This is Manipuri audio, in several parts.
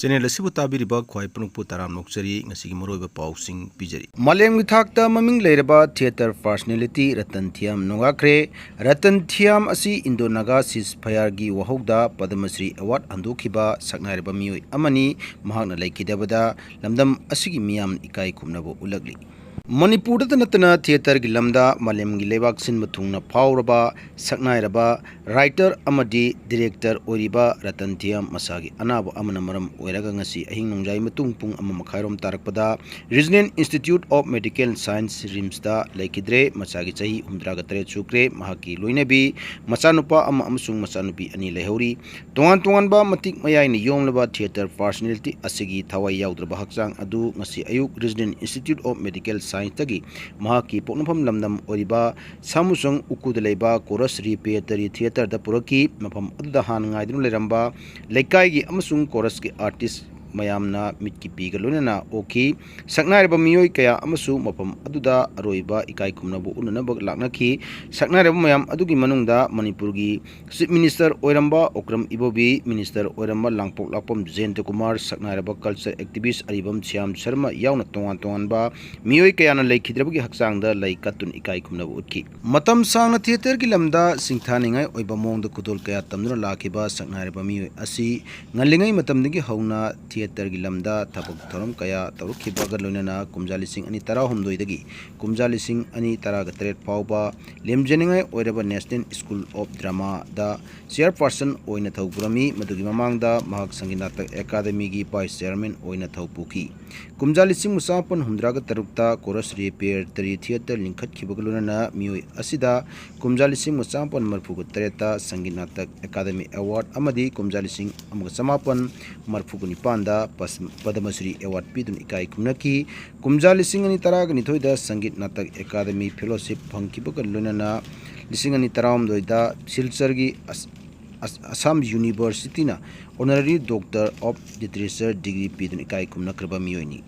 Channel asibu tabiriba khwai prungpu taram nokchari ngasigi moroiba pausing pijari. Malem gi thakta maming leiraba theater personality Ratan Thiam nongakre. Ratan Thiam asi Indo-Naga ceasefire gi wahogda Padmasri Award andokhiba saknairaba miyoi amani mahakna laikidabada lamdam asigi miyam ikai khumnabo ulagli. Manipur da natana theater gi lamda malem gi lebak sin mathungna phawraba saknairaba writer amadi director oriba Ratan Thiam masagi anabo amana maram oiraga ngasi ahing nongjai matung pung ama makhairom tarakpada Regional Institute of Medical Science RIMS da laikidre masagi chahi 63 chukre mahaki loinabi machanupa ama amsung machanupi ani lehauri tongan ba matik mayai ni yomlaba theater personality asigi thawai yaudra hakchang adu ngasi ayuk Regional Institute of Medical Science tagi mahaki poknafam lamdam oriba samusung ukudalaiba chorus repertory theater da puraki mafam aduda han ngaidun leramba lekai gi amasung chorus ki artist mayamna mitki piga lunana oki saknairaba miyoi kaya amasu mafam aduda aroiba ikai khumnabu unanabak laknaki saknairaba mayam adugi manungda manipurgi chief minister oiramba okram ibobi minister oiramba langpok lapom Jayant Kumar saknairaba culture activist aribam Shyam Sharma yauna tongan ba miyoi kaya na laikhidrabagi hakchangda laikatun ikai khumnabu utki matam sangna theater gi lamda singthaningai oiba mongda kudol kaya tamduna lakhiba saknairaba miyoi asi ngalingai matamdagi hauna theater gi lamda thabak thoram kaya tarukhibaga loinana kumjalising ani tara humdoi dagi kumjalising ani tara ga tret pawba lemjeningai oiraba National School of Drama da chairperson oina thauburami madugi mamangda mahak Sanginatak Academy gi vice chairman oina thaupuki kumjalising musapon humdra ga tarukta chorus repertory theater linkhat khibaga loinana miyoi asida kumjalising musapon marfugu treta Sanginatak Academy Award amadi kumjalising amaga samapon marfugu nipanda Padmasri Award pidun ikai kumnaki kumjalising ani taraga nithoida Sangit Natak Academy Fellowship phangkibaga loinana lising ani taram doida Silchar gi Assam University na Honorary Doctor of Literature degree pidun ikai kumnakraba miyoini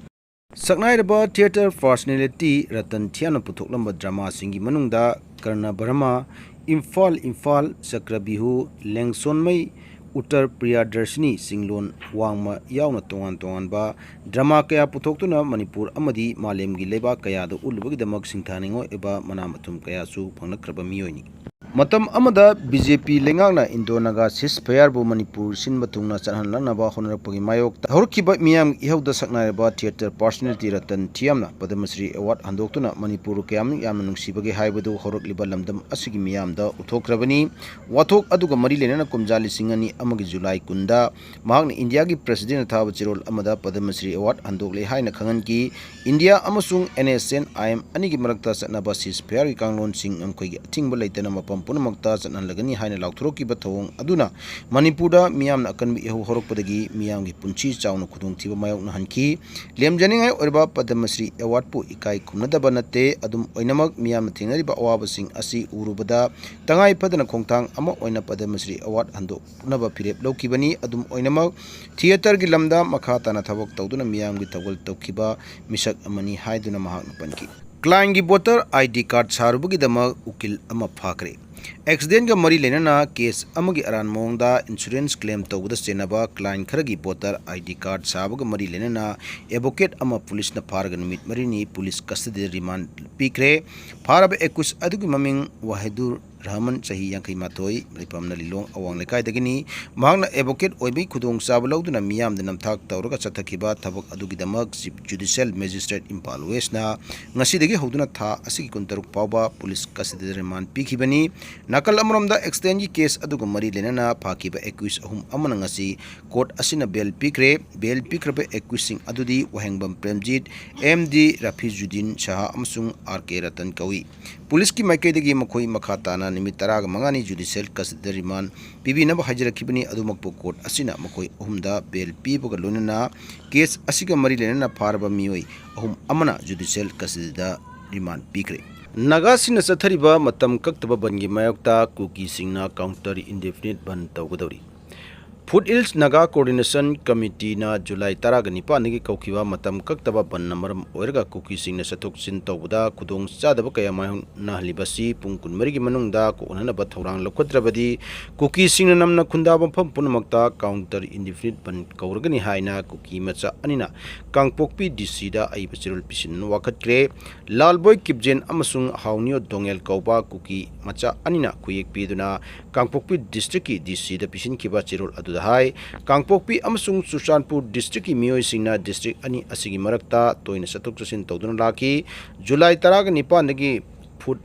saknairaba theater personality Ratan Thiam puthoklamba drama singi manungda Karna Burma Imphal Sakrabihu Lengsonmai Uttar Priyadarshini Singlon Wangma yauna tongan ba drama kaya puthokuna Manipur amadi malem gi leba kaya da ulubagi damak singthaningo eba manamatum kaya su phangnakraba miyoini matam amada BJP lengangna Indo-Naga ceasefire bu Manipur sin batungna chanhanlanaba honorapagi Mayokta horkiba miyam ihauda saknairaba theater personality Ratan Thiamna Padmasri Award handoktuna Manipur kayam yamna nungsibagi haibadu horokliba lamdam asigi miyamda uthokrabani wathok aduga mari lenana kumjali singani amagi July kunda mahakna India gi president thaba chirol amada Padmasri Award handokle haina khanganki India amasung NSN IM anigi marakta satnaba ceasefire gi kanglon sing amkhoi athingba leitana mapam punamakta chanhanlagani haina laukthrokiba thawong aduna Manipurda miyamna akanbi ehu horokpadagi miyamgi punchi chawna khudung thiba mayokna hanki lemjaningai orba Padmasri Award pu ikai khumnadaba natte adum oinamak miyamna thingnariba awabasing asi urubada tangai padana khongthang ama oina Padmasri Award handoknaba phirep laukibani adum oinamak theater gi lamda makha tana thabak tawduna miyamgi tawgal tawkiba misak amani haiduna mahakna panki client gi voter ID card sarubugi dama ukil ama phakre accident ga mari lenana case amagi aran mongda insurance claim tawda chenaba client kharagi voter ID card sabuga mari lenana advocate ama police na farga numit marini police custody remand pikre faraba 21 adugi maming Wahidur Rahman Chahi Yankai Matoi Ripamna Lilong Awang Lekai Dagini Mahangna advocate Oibi Kudong Sabaloduna Miyam the Namthak Tauraga Chatakiba Tabak Adugi Damak Judicial Magistrate Impal West na Ngasidagi Hoduna Tha Asiki Kuntaruk Pauba Police Custody Remand Pikibani Nakal Amramda extend case Aduga Mari Lenana Pakiba Equis Ahum Amanangasi Court Asina Bel Pikre Bel Pikrabe Equising Adudi Wahangbam Premjit MD Rafizudin Shah Amsung RK Ratan Kawi Police ki Makedagi Makoi Makhatana nimit taraga mangani judicial custody remand pibinaba hajrakibani adumakpo court asina makoi ahumda bail pibaga lonana case asiga mari lenana farba miyoi ahum amana judicial custody da remand pikre Naga sina sathariba matam kaktaba bangi Mayokta kuki singna counter indefinite ban tawgadori Food Hills Naga Coordination Committee na July 19 nagi kaukiba matam kaktaba banna maram oirga kuki sing na sathok sin tawda kudong chadaba kaya mai na halibasi pung kunmari gi manungda ko onana ba thorang lokhatrabadi kuki sing na namna khundaba pham punamakta counter indefinite ban kaurgani haina kuki macha anina kangpokpi DC da ai bachirul pisin wakat kre lalboy kipjen amasung hawnio dongel kauba kuki macha anina kuyek piduna kangpokpi district ki DC da pisin kiba chirul Hai Kangpokpi amasung Susanpur district ki miyoi singna district ani asigi marakta toina satuk sasin tawduna laki July 19 nagi Food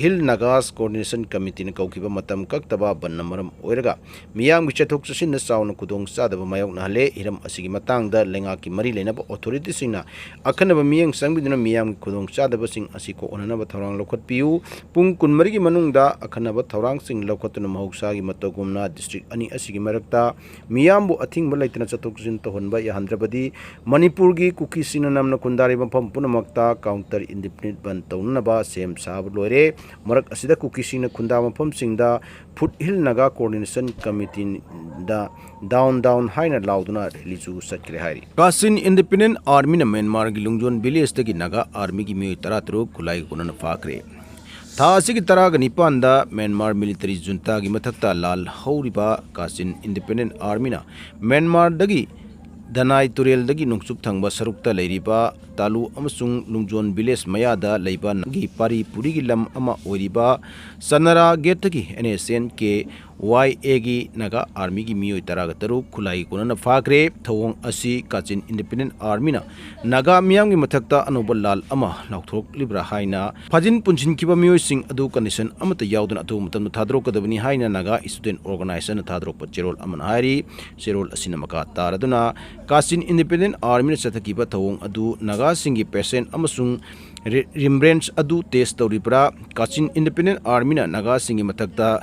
Hill Nagas Coordination Committee na kaukiba matam kaktaba banna maram oiraga miyang mi chathok sasin na sauna kudong sadaba mayok na hale hiram asigi matangda lenga ki mari lenaba authority singna akhanaba miyang sangbiduna miyang kudong sadaba sing asiko onanaba thorang lokhat piu pung kunmari gi manungda akhanaba thorang sing lokhatuna mahausa gi matogumna district ani asigi marakta miyambu athing balaitna chathok sasin tohonba ya handrabadi Manipur gi kuki singna namna kundari bam punamakta counter independent ban tawnaba sem sab loire Marak asida kuki singna khunda mafam singda Food Hill Naga Coordination Committee da down haina lauduna release satkre hairi Kasin Independent Army na Myanmar gi lungjon village tagi Naga Army gi mi taratru khulai kunana fakre Thasi gi taraga nipan da Myanmar military junta gi mathakta lal hauriba Kasin Independent Army na Myanmar dagi Danai Turel dagi nungsup thangba sarukta leiriba talu amasung lungjon village mayada leiba gi pari puri gi lam ama oiriba sanara gate gi NSN ke YA gi Naga Army gi miyoi taraga taru khulai kunana fakre thawong asi Kachin Independent Army na Naga miyam gi mathakta anoba lal ama laukthok libra haina phajin punchin kiba miyoi sing adu condition amata yauduna atu matam thadrok kadabani haina Naga student organization thadrok pa cherol aman hairi cherol asina maka taraduna Kachin Independent Army na chathakiba thawong adu Naga singi patient amasung remembrance adu test tawribra Kachin Independent Army na Naga singi mathakta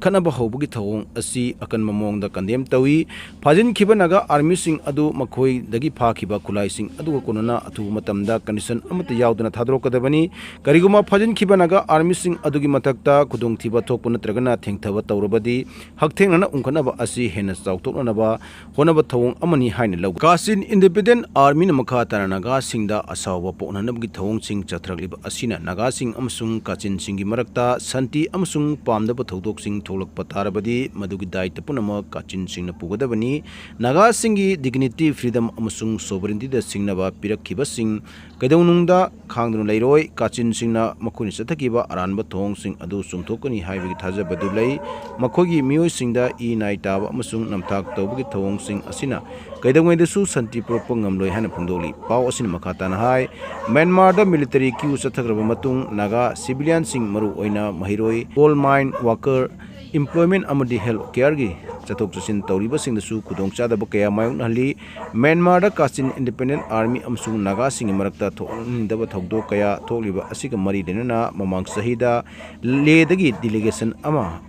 Kanaba haubugi thawong asi akan mamong da kandem tawi phajin khiba Naga Army sing adu makhoi dagi pha khiba khulai sing adu konona atu matamda condition amata yauduna thadrok kadabani kariguma phajin khiba Naga Army sing adugi mathakta khudong thiba thokpuna tragana thengthaba tawrabadi hakthengna ungkhanaba asi hena chawtoknaba honaba thawong amani haina law Kachin Independent Army na makha tara Naga singda asawa poknanabgi thawong sing chathragliba asina Naga sing amsung Kachin singi marakta santi amsung pamdaba thodok sing tholakpa tarabadi madugi daita punama Kachin singna pugadabani Naga singi dignity freedom amasung sovereignty da singnaba pirakhiba sing kaidawnungda khangduna leiroi Kachin singna makhuni chathakiba aranba thong sing adu sungthokani haibagi thajabadu lei makhogi miyoi singda e nai taba amasung namthak tawbagi thong sing asina kaidawngaidasu santi propang ngamloi hana phungdoli pau asina makhatana hai Myanmar da military queue chathagraba matung Naga civilian sing maru oina mahiroi coal mine worker employment amadi health care gi chathok chasin tawriba singdasu khudong chadaba kaya mayong nahli Myanmar da Kachin Independent Army amsung Naga singi marakta thoknindaba thokdo kaya thokliba asiga mari denana mamang sahida le dagi delegation ama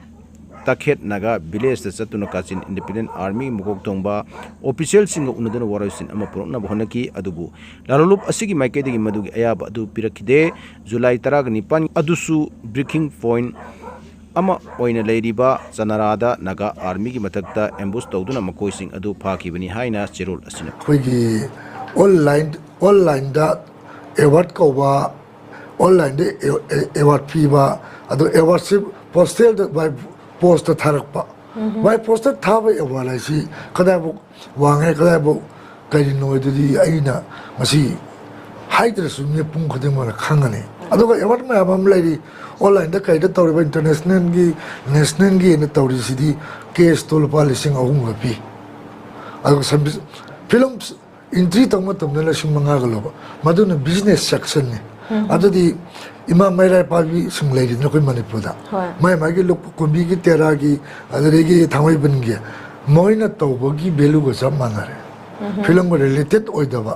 takhet Naga village da chatuna Kachin Independent Army mukok thongba official singa unadana waraisin ama porokna bahonaki adubu lalolup asigi maike dagi madugi ayaba adu pirakhide July 19 adusu breaking point ama oina leiriba Sanarada Naga Army gi mathakta ambush tawduna makoi sing adu phakibani haina cherol asina khoigi online da award kowa online de award piba adu award postal by post tharakpa by post thaba award si kadabu wangai kadabu kadi noidudi aina masi haidra sumye pung khadimara khangane aduga award ma abam leiri online da kaida tawriba international gi national gi na tawri sidi case tolpa lising ahum gapi adu films entry tawma tamna la simanga galo maduna business section ne adudi ima mairai pabi singlai na koi manipur da mai magi lok kombi gi tera gi adure gi thangoi ban gi moina tawbo gi value go sam manare film related oidaba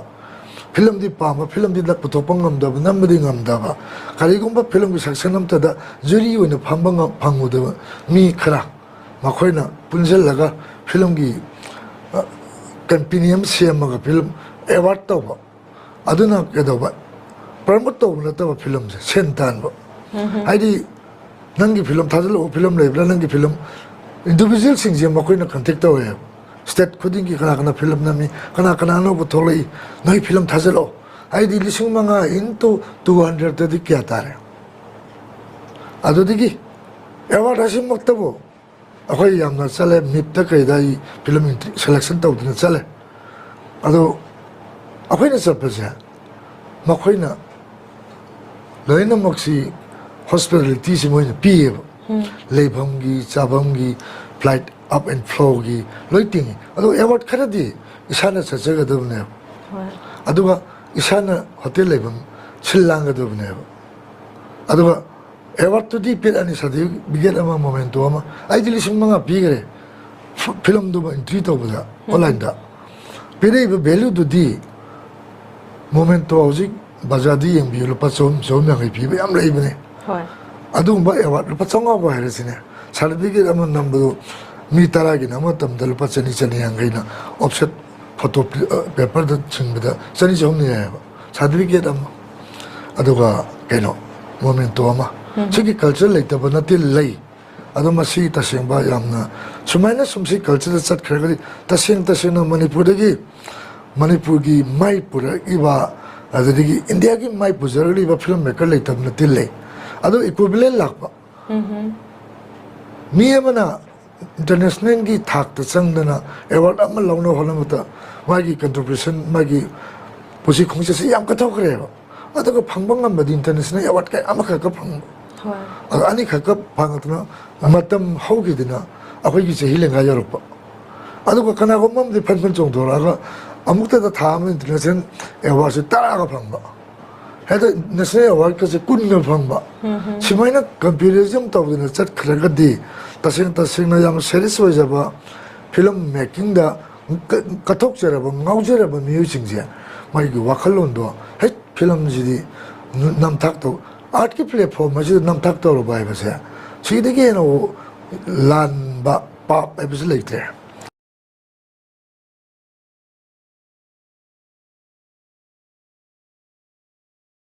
film di pama film di lak putopang ngamdaba namdi ngamdaba karigumba film gi section amtada juri oina phambang phangudaba mi khara makoina punjel laga film gi company semaga film award tawba aduna kedoba promote tawna tawba film sentan ba haidi nangi film thajalo film lebla nangi film individual singje makoina contact tawe state khuding ki kana film nami kana no botholai noi film thajalo ai di lising manga into 200 di kya tare ado digi award hasim maktabo akhoi yamna chale mip ta kai dai film selection taw din chale ado akhoi na sapase makoina loina moksi hospitality si moina piye leibhamgi chabhamgi flight up and flow gi loiting ado award kharadi isana chachaga dabne aduga isana hotel leibam chillanga dabne aduga award to di pil ani sadi bigel ama momento ama ai dili simanga bigere film do entry to bada online da pere value do di momento hoji bazadi yang bi lupa som yang bi am leibne adumba award lupa chonga ba haresine certificate ama number mi taragi na matam dal pa chani yang gaina offset photo paper da chingda chani jong ne ya certificate am aduga kaino momento ama chiki culture like ta bana til lai aduma si ta sengba yamna sumaina sumsi culture chat khagari ta seng na manipur gi mai pura iba adigi india gi mai puzarli ba film maker like ta na til lai adu equivalent lakba mi amana international gi thak ta changdana award am lawno holamata magi contribution magi pusi khongse se yam ka thokre ba adaga phangbang am badi international award kai am ka phang ani ka phangatna matam hogi dina akhoi gi chehi lenga yorpa aduga kana go mam de phan chong doraga amukta da tham international award se tara ga phangba heda national award ka se kun ga phangba simaina comparison tawdina chat khraga di tasing na yam series wa jaba film making da kathok jaraba ngau jaraba music je mai gi wakhalon do he film ji nam thak to art ki platform ma ji nam thak to ro bai ba se chi de ge no lan ba pop episode like